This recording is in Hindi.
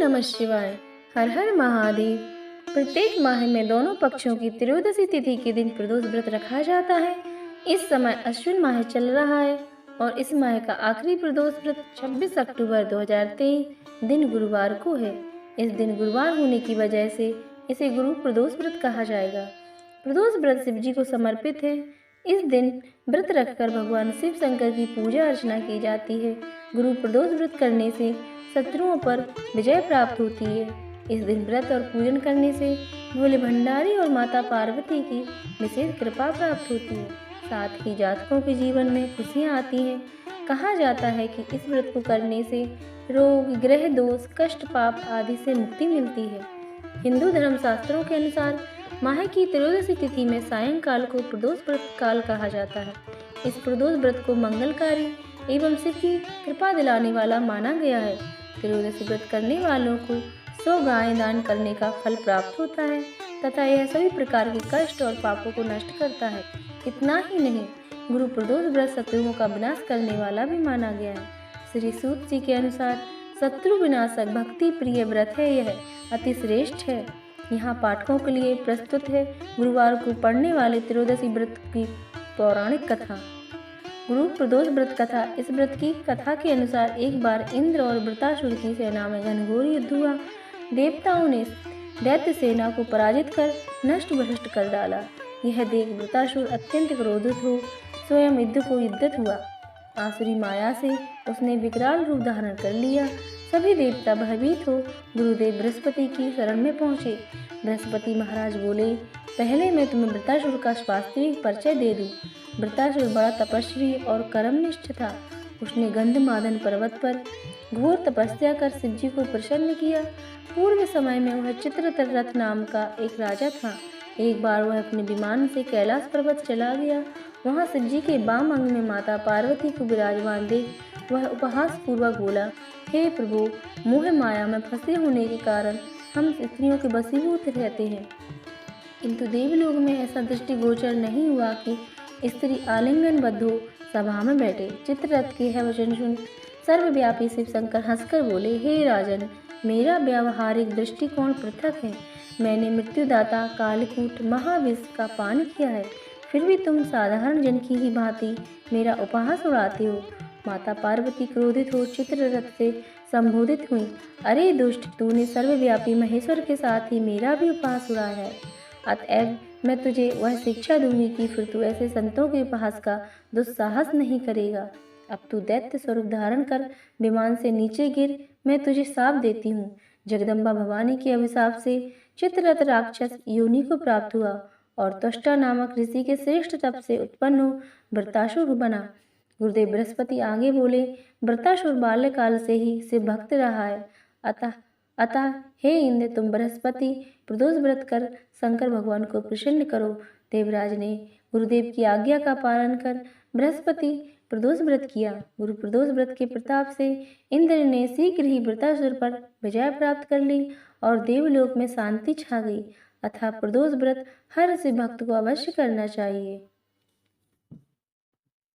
नमः शिवाय। हर हर महादेव। प्रत्येक माह में दोनों पक्षों की त्रयोदशी तिथि के दिन प्रदोष व्रत रखा जाता है। इस समय अश्विन माह चल रहा है और इस माह का आखिरी प्रदोष व्रत 26 अक्टूबर 2023 दिन गुरुवार को है। इस दिन गुरुवार होने की वजह से इसे गुरु प्रदोष व्रत कहा जाएगा। प्रदोष व्रत शिव जी को समर्पित है। इस दिन व्रत रखकर भगवान शिव शंकर की पूजा अर्चना की जाती है। गुरु प्रदोष व्रत करने से शत्रुओं पर विजय प्राप्त होती है। इस दिन व्रत और पूजन करने से भोले भंडारी और माता पार्वती की विशेष कृपा प्राप्त होती है। साथ ही जातकों के जीवन में खुशियाँ आती हैं। कहा जाता है कि इस व्रत को करने से रोग, ग्रह दोष, कष्ट, पाप आदि से मुक्ति मिलती है। हिंदू धर्म शास्त्रों के अनुसार माह की त्रयोदशी तिथि में सायंकाल को प्रदोष व्रत काल कहा जाता है। इस प्रदोष व्रत को मंगलकारी एवं शिव की कृपा दिलाने वाला माना गया है। त्रयोदशी व्रत करने वालों को 100 गायें दान करने का फल प्राप्त होता है तथा यह सभी प्रकार के कष्ट और पापों को नष्ट करता है। इतना ही नहीं, गुरु प्रदोष व्रत शत्रुओं का विनाश करने वाला भी माना गया है। श्री सूत जी के अनुसार शत्रु विनाशक भक्ति प्रिय व्रत है। यह अति श्रेष्ठ है। यहाँ पाठकों के लिए प्रस्तुत है गुरुवार को पढ़ने वाले त्रयोदशी व्रत की पौराणिक कथा। गुरु प्रदोष व्रत कथा। इस व्रत की कथा के अनुसार एक बार इंद्र और वृत्रासुर की सेना में घनघोर युद्ध हुआ। देवताओं ने दैत्य सेना को पराजित कर नष्ट भ्रष्ट कर डाला। यह देख वृत्रासुर अत्यंत क्रोधित हो स्वयं युद्ध को युद्धत हुआ। आसुरी माया से उसने विकराल रूप धारण कर लिया। सभी देवता भयभीत हो गुरुदेव बृहस्पति की शरण में पहुँचे। बृहस्पति महाराज बोले, पहले मैं तुम्हें वृत्रासुर का वास्तविक परिचय दे दूं। वृत्रासुर बड़ा तपस्वी और कर्मनिष्ठ था। उसने गंधमादन पर्वत पर घोर तपस्या कर शिव जी को प्रसन्न किया। पूर्व समय में वह चित्ररथ नाम का एक राजा था। एक बार वह अपने विमान से कैलाश पर्वत चला गया। वहाँ शिव जी के बाम अंग में माता पार्वती को विराजमान देख वह उपहास पूर्वक बोला, हे प्रभु, मोह माया में फंसे होने के कारण हम स्त्रियों के वशीभूत रहते हैं। किंतु देवलोक में ऐसा दृष्टिगोचर नहीं हुआ कि स्त्री आलिंगनबद्ध हो सभा में बैठे। चित्ररथ के यह वचन सुन सर्वव्यापी शिव शंकर हंसकर बोले, हे राजन, मेरा व्यावहारिक दृष्टिकोण पृथक है। मैंने मृत्युदाता कालकूट महाविष का पान किया है, फिर भी तुम साधारण जन की ही भांति मेरा उपहास उड़ाते हो। माता पार्वती क्रोधित हो चित्ररथ से संबोधित हुई, अरे दुष्ट, तूने सर्वव्यापी महेश्वर के साथ ही मेरा भी उपहास उड़ाया है। अतएव मैं तुझे वह शिक्षा दूंगी कि फिर तू ऐसे संतों के उपहास का दुस्साहस नहीं करेगा। अब तू दैत्य स्वरूप धारण कर विमान से नीचे गिर, मैं तुझे शाप देती हूँ। जगदम्बा भवानी के अभिशाप से चित्ररथ राक्षस योनि को प्राप्त हुआ और त्वष्टा नामक ऋषि के श्रेष्ठ तप से उत्पन्न हो वृत्रासुर बना। गुरुदेव बृहस्पति आगे बोले, वृत्रासुर बाल्यकाल से ही शिव भक्त रहा है। अतः हे इंद्र, तुम बृहस्पति प्रदोष व्रत कर शंकर भगवान को प्रसन्न करो। देवराज ने गुरुदेव की आज्ञा का पालन कर बृहस्पति प्रदोष व्रत किया। गुरु प्रदोष व्रत के प्रताप से इंद्र ने शीघ्र ही वृत्रासुर पर विजय प्राप्त कर ली और देवलोक में शांति छा गई। अतः प्रदोष व्रत हर शिव भक्त को अवश्य करना चाहिए।